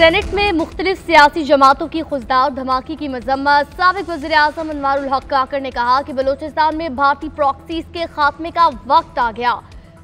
Senate में मुख्तलिफ सियासी जमातों की खुजदार धमाके की मजम्मत। साबिक वज़ीर आज़म अनवारुल हक काकर ने कहा कि बलूचिस्तान में भारतीय प्रॉक्सीज के खात्मे का वक्त आ गया।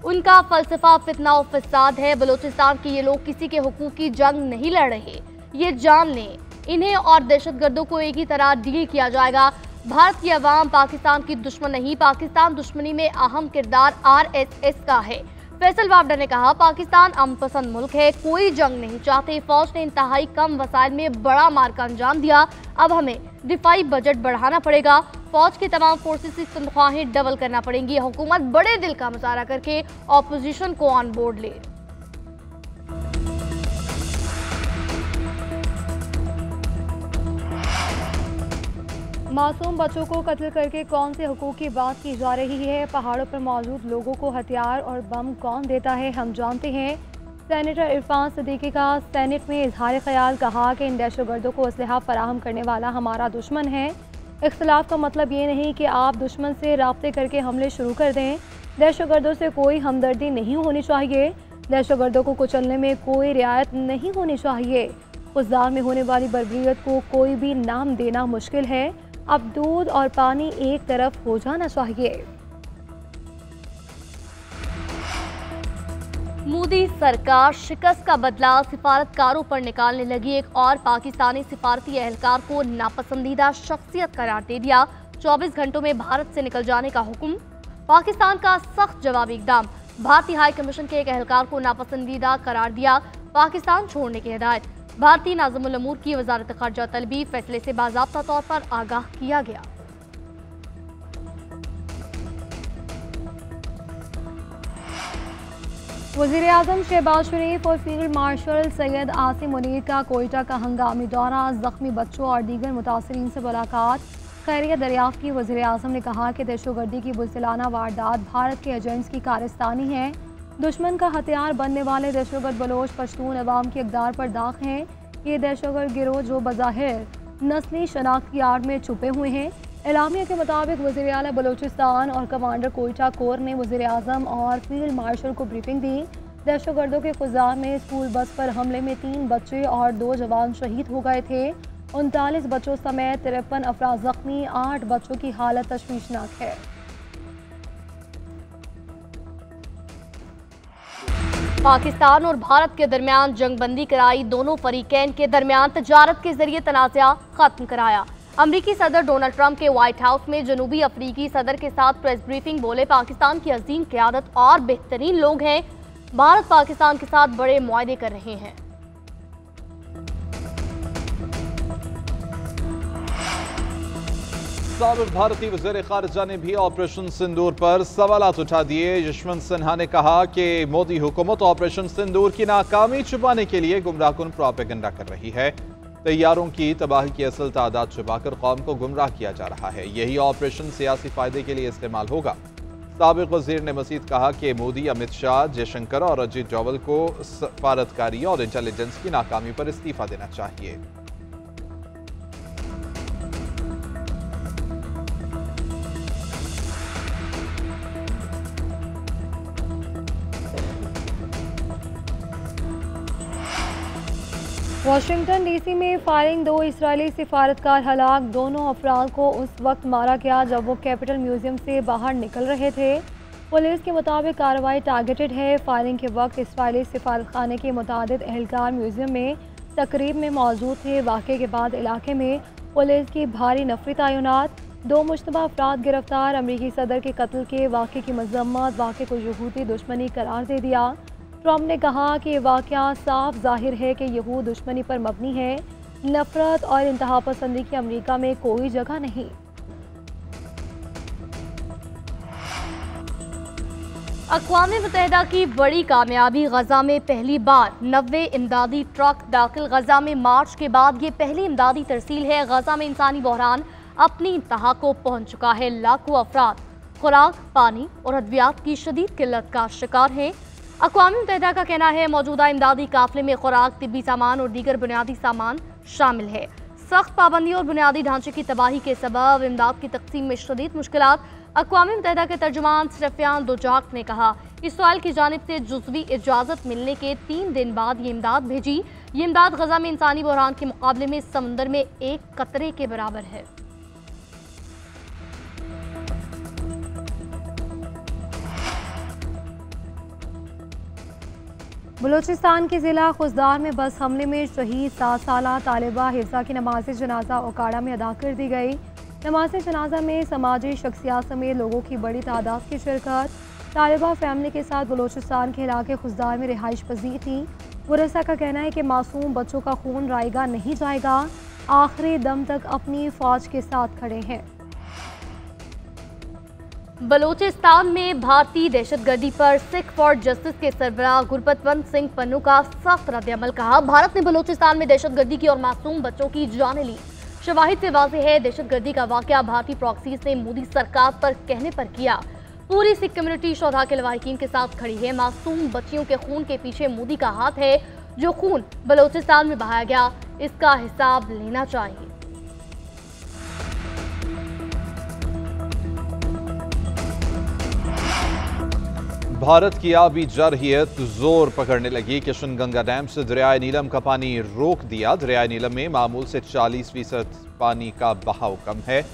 उनका फलसफा फितना और फसाद है। बलूचिस्तान के ये लोग किसी के हुकूक की जंग नहीं लड़ रहे, ये जान लें। इन्हें और दहशतगर्दों को एक ही तरह डील किया जाएगा। भारत की अवाम पाकिस्तान की दुश्मन नहीं, पाकिस्तान दुश्मनी में अहम किरदार RSS का है। फैसल वावडा ने कहा, पाकिस्तान अमन पसंद मुल्क है, कोई जंग नहीं चाहते। फौज ने इंतहाई कम वसाइल में बड़ा मार्का अंजाम दिया, अब हमें दिफाई बजट बढ़ाना पड़ेगा। फौज की तमाम फोर्सेस की तनख्वाहें डबल करना पड़ेंगी। हुकूमत बड़े दिल का मुजाहरा करके ऑपोजिशन को ऑन बोर्ड ले। मासूम बच्चों को कत्ल करके कौन से हुकूक की बात की जा रही है? पहाड़ों पर मौजूद लोगों को हथियार और बम कौन देता है, हम जानते हैं। सेनेटर इरफान सिद्दीकी का सेनेट में इजहार ख्याल, कहा कि इन दहशतगर्दों को असलहा फराहम करने वाला हमारा दुश्मन है। इख्तिलाफ का मतलब ये नहीं कि आप दुश्मन से राब्ते करके हमले शुरू कर दें। दहशतगर्दों से कोई हमदर्दी नहीं होनी चाहिए। दहशतगर्दों को कुचलने में कोई रियायत नहीं होनी चाहिए। खुजदार में होने वाली बर्बरियत को कोई भी नाम देना मुश्किल है। अब दूध और पानी एक तरफ हो जाना चाहिए। मोदी सरकार शिकस्त का बदला सिफारतकारों पर निकालने लगी। एक और पाकिस्तानी सिफारती एहलकार को नापसंदीदा शख्सियत करार दे दिया। 24 घंटों में भारत से निकल जाने का हुक्म। पाकिस्तान का सख्त जवाबी इकदाम। भारतीय हाई कमीशन के एक एहलकार को नापसंदीदा करार दिया, पाकिस्तान छोड़ने की हिदायत। भारतीय नाज़िमुल अमूर की वजारत ख़ारजा तलबी, फैसले से बाज़ाब्ता तौर पर आगाह किया गया। वज़ीर आज़म शहबाज शरीफ और फील्ड मार्शल सैयद आसिम मुनीर का कोयटा का हंगामी दौरा, ज़ख्मी बच्चों और दीगर मुतासरीन से मुलाकात, खैरियत दरियाफ्त की। वज़ीर आज़म ने कहा कि दहशतगर्दी की बुज़दिलाना वारदात भारत के एजेंट्स की कारस्तानी है। दुश्मन का हथियार बनने वाले दहशतगर्द बलोच पश्तून अवाम की अक़दार पर दाग हैं। ये दहशतगर्द गिरोह जो बज़ाहिर नस्ली शनाख्त की आड़ में छुपे हुए हैं। एलामिया के मुताबिक वज़ीर आला बलूचिस्तान और कमांडर कोयटा कोर ने वज़ीर आज़म और फील्ड मार्शल को ब्रीफिंग दी। दहशतगर्दों के खुज़ार में स्कूल बस पर हमले में 3 बच्चे और 2 जवान शहीद हो गए थे। 39 बच्चों समेत 53 अफराद ज़ख्मी, 8 बच्चों की हालत तशवीशनाक है। पाकिस्तान और भारत के दरमियान जंगबंदी कराई, दोनों फरीकैन के दरमियान तजारत के जरिए तनाज़ा खत्म कराया। अमरीकी सदर डोनाल्ड ट्रंप के व्हाइट हाउस में जनूबी अफ्रीकी सदर के साथ प्रेस ब्रीफिंग, बोले, पाकिस्तान की अजीम क़यादत और बेहतरीन लोग हैं। भारत पाकिस्तान के साथ बड़े मुआहदे कर रहे हैं। साबिक भारतीय वज़ीर ख़ारिजा ने भी ऑपरेशन सिंदूर पर सवालात उठा दिए। यशवंत सिन्हा ने कहा कि मोदी हुकूमत ऑपरेशन सिंदूर की नाकामी छुपाने के लिए गुमराहकुन प्रोपेगेंडा कर रही है। तैयारों की तबाही की असल तादाद छुपाकर कौम को गुमराह किया जा रहा है। यही ऑपरेशन सियासी फायदे के लिए इस्तेमाल होगा। साबिक वज़ीर ने मज़ीद कहा कि मोदी, अमित शाह, जयशंकर और अजीत डोवल को सफारतकारी और इंटेलिजेंस की नाकामी पर इस्तीफा देना चाहिए। वाशिंगटन DC में फायरिंग, 2 इजरायली सिफारतकार हलाक। दोनों अफराद को उस वक्त मारा गया जब वो कैपिटल म्यूजियम से बाहर निकल रहे थे। पुलिस के मुताबिक कार्रवाई टारगेटेड है। फायरिंग के वक्त इजरायली सिफारतखाने के मुतादिद एहलकार म्यूजियम में तकरीब में मौजूद थे। वाक़े के बाद इलाके में पुलिस की भारी नफरी तैनात, 2 मुश्तबा अफराद गिरफ्तार। अमरीकी सदर के कत्ल के वाक़े की मजम्मत, वाक़े को यहूदी दुश्मनी करार दे दिया। ट्रंप ने कहा कि ये वाक़या साफ जाहिर है कि यहूद दुश्मनी पर मबनी है। नफरत और इंतहा पसंदी की अमरीका में कोई जगह नहीं। अक़वाम मुत्तहिदा की बड़ी कामयाबी, गजा में पहली बार 90 इमदादी ट्रक दाखिल। गजा में मार्च के बाद ये पहली इमदादी तरसील है। गजा में इंसानी बहरान अपनी इंतहा को पहुँच चुका है। लाखों अफराद खुराक, पानी और अद्वियात की शदीद किल्लत का शिकार हैं। अक़वाम मुत्तहिदा का कहना है मौजूदा इमदादी काफिले में खुराक, तिब्बी सामान और दीगर बुनियादी सामान शामिल है। सख्त पाबंदी और बुनियादी ढांचे की तबाही के सबब इमदाद की तकसीम में शदीद मुश्किलात। अक़वाम मुत्तहिदा के तर्जुमान सफियान दुजाक ने कहा, इसराइल की जानिब से जुज़वी इजाज़त मिलने के 3 दिन बाद ये इमदाद भेजी। ये इमदाद गजा में इंसानी बहरान के मुकाबले में समुंदर में एक कतरे के बराबर है। बलूचिस्तान के ज़िला खुजदार में बस हमले में शहीद 7 साला तालिबा हिफ्जा की नमाज जनाजा ओकाड़ा में अदा कर दी गई। नमाज जनाजा में समाजी शख्सियात समेत लोगों की बड़ी तादाद की शिरकत। तालिबा फैमिली के साथ बलूचिस्तान के इलाके खुजदार में रिहाइश पजीर थी। मुरसा का कहना है कि मासूम बच्चों का खून रायगा नहीं जाएगा, आखिरी दम तक अपनी फौज के साथ खड़े हैं। बलूचिस्तान में भारतीय दहशतगर्दी पर सिख फॉर जस्टिस के सरबराह गुरबतवंत सिंह पन्नू का सख्त रद्द-ए-अमल। कहा, भारत ने बलूचिस्तान में दहशतगर्दी की और मासूम बच्चों की जानें ली। शवाहिद से वाज़ेह है, दहशतगर्दी का वाकया भारतीय प्रॉक्सीज ने मोदी सरकार पर कहने पर किया। पूरी सिख कम्युनिटी शोधा के लवाहिकीन के साथ खड़ी है। मासूम बच्चियों के खून के पीछे मोदी का हाथ है। जो खून बलूचिस्तान में बहाया गया, इसका हिसाब लेना चाहिए। भारत की आबी जारहियत जोर पकड़ने लगी। किशन गंगा डैम से दरियाए नीलम का पानी रोक दिया। दरियाए नीलम में मामूल से 40% पानी का बहाव कम है।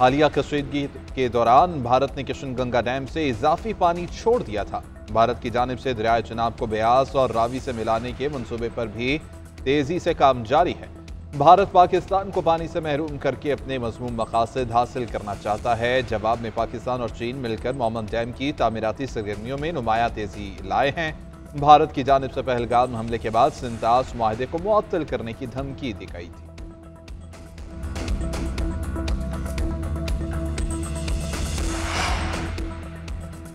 हालिया कशीदगी के दौरान भारत ने किशन गंगा डैम से इजाफी पानी छोड़ दिया था। भारत की जानिब से दरियाए चनाब को ब्यास और रावी से मिलाने के मंसूबे पर भी तेजी से काम जारी है। भारत पाकिस्तान को पानी से महरूम करके अपने मज़मूम मकासद हासिल करना चाहता है। जवाब में पाकिस्तान और चीन मिलकर मोमन डैम की तामीराती सरगर्मियों में नुमाया तेजी लाए हैं। भारत की जानिब से पहलगाम हमले के बाद सिंतास मुआहदे को मुअत्तल करने की धमकी दी गई थी।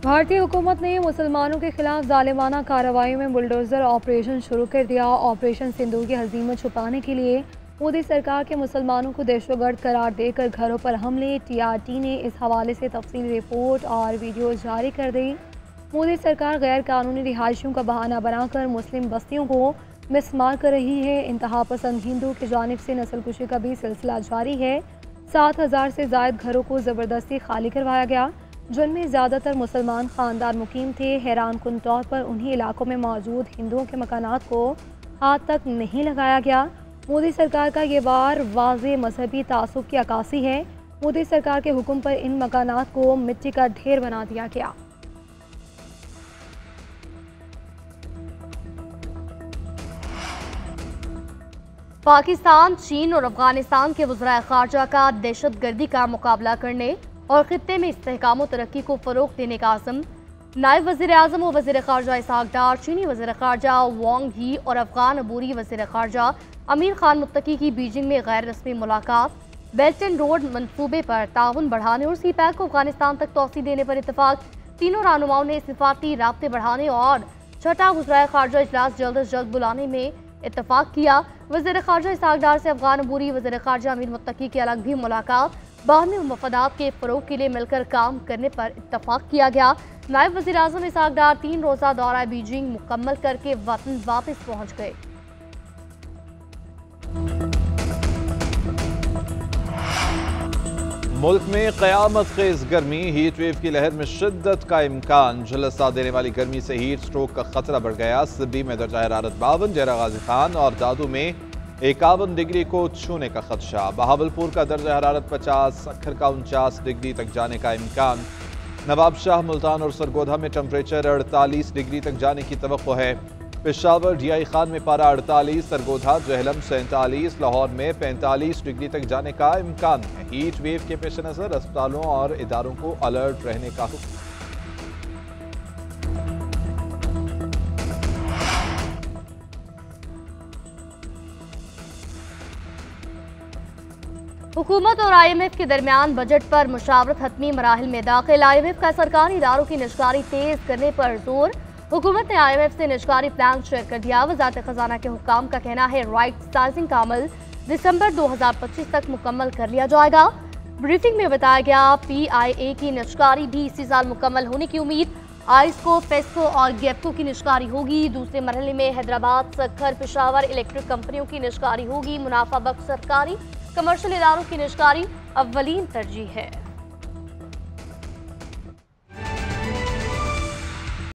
भारतीय हुकूमत ने मुसलमानों के खिलाफ जालिमाना कार्रवाई में बुलडोजर ऑपरेशन शुरू कर दिया। ऑपरेशन सिंदूर की हज़ीमत छुपाने के लिए मोदी सरकार के मुसलमानों को दहशतगर्द करार देकर घरों पर हमले। TRT ने इस हवाले से तफसीली रिपोर्ट और वीडियो जारी कर दी। मोदी सरकार गैर कानूनी रिहायशियों का बहाना बनाकर मुस्लिम बस्तियों को मिसमार कर रही है। इंतहा पसंद हिंदू की जानिब से नस्लकुशी का भी सिलसिला जारी है। 7000 से ज़ायद घरों को ज़बरदस्ती खाली करवाया गया, जिनमें ज़्यादातर मुसलमान ख़ानदान मुकीम थे। हैरान कुन तौर पर उन्हीं इलाकों में मौजूद हिंदुओं के मकानात को हाथ तक नहीं लगाया गया। मोदी सरकार का ये वार वाज़े मजहबी तासुब की अक्कासी है। मोदी सरकार के हुक्म पर इन मकानात को मिट्टी का ढेर बना दिया गया। पाकिस्तान, चीन और अफगानिस्तान के वज़राए ख़ारजा का दहशतगर्दी का मुकाबला करने और खित्ते में इस्तेहकाम और तरक्की को फ़रोग़ देने का आज़म। नायब वज़ीर-ए-आज़म और वज़ीर ख़ारजा इसहाक़ डार, चीनी वज़ीर ख़ारजा वांग यी और अफ़गान अबूरी वज़ीर ख़ारजा अमीर खान मुत्तकी की बीजिंग में गैर रस्मी मुलाकात। बेल्ट एंड रोड मनसूबे पर ताउन बढ़ाने और सी-पैक को अफगानिस्तान तक तोसी देने पर इत्तफ़ाक़। तीनों रहनुमाओं ने सिफारती राब्ते बढ़ाने और छठा वज़राए ख़ारजा इजलास जल्द अज जल्द बुलाने में इत्तफ़ाक़ किया। वज़ीर ख़ारजा इसहाक़ डार से अफ़गान अबूरी वज़ीर ख़ारजा अमीर मुत्तकी की अलग भी मुलाकात। बाहमी मफादात के फ़रोग़ के लिए मिलकर काम करने पर इत्तफ़ाक़ किया गया। नायब वज़ीर-ए-आज़म इसहाक़ डार 3 रोज़ा दौरा बीजिंग मुकम्मल करके वतन वापस पहुँच गए। मुल्क में क़यामत खेज़ गर्मी, हीट वेव की लहर में शिद्दत का इम्कान। झुलसा देने वाली गर्मी से हीट स्ट्रोक का खतरा बढ़ गया। सिब्बी में दर्जा हरारत 52, डेरा गाजी खान और दादू में 51 डिग्री को छूने का खदशा। बहावलपुर का दर्जा हरारत 50, सक्खर का 49 डिग्री तक जाने का इम्कान। नवाबशाह, मुल्तान और सरगोधा में टेम्परेचर 48 डिग्री तक जाने की तवक्को है। पेशावर, DI खान में पारा 48, सरगोधा, जहलम 47, लाहौर में 45 डिग्री तक जाने का इम्कान है। हीट वेव के पेश नज़र अस्पतालों और इदारों को अलर्ट रहने का हुक्म। हुकूमत और IMF के दरमियान बजट पर मुशावरत हतमी मराहिल में दाखिल। IMF का सरकारी इदारों की निजकारी तेज करने पर जोर। हुकूमत ने IMF से निजकारी प्लान शेयर कर दिया। वज़ारत खजाना के हुक्काम का कहना है राइट साइजिंग का अमल दिसंबर 2025 तक मुकम्मल कर लिया जाएगा। ब्रीफिंग में बताया गया PIA की निजकारी भी इसी साल मुकम्मल होने की उम्मीद। आइस्को, फेस्को और गेप्को की निजकारी होगी। दूसरे मरहले में हैदराबाद, सक्खर, पेशावर इलेक्ट्रिक कंपनियों की निजकारी होगी। मुनाफा बख्श सरकारी कमर्शियल इदारों की निजकारी अव्वलीन तरजीह है।